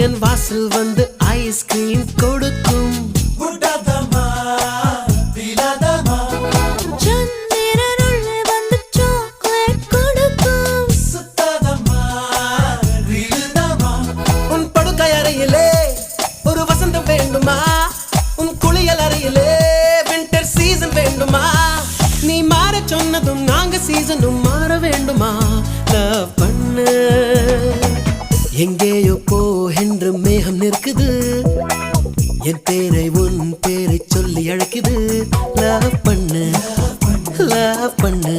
என் வாசல் வந்து ஐஸ்கிரீம் கொடுக்கும். உன் படுக்கை அறையிலே ஒரு வசந்தம் வேண்டுமா? உன் குளியல் அறையிலே வின்டர் சீசன் வேண்டுமா? நீ மாற சொன்னதும் நாங்க சீசனும் மாற வேண்டுமா? லவ் பண்ணு. எங்கேயோ போ என்று மேகம் நிற்குது, என் பேரை உன் பேரை சொல்லி அழைக்குது. லவ் பண்ணு, லவ் பண்ணு.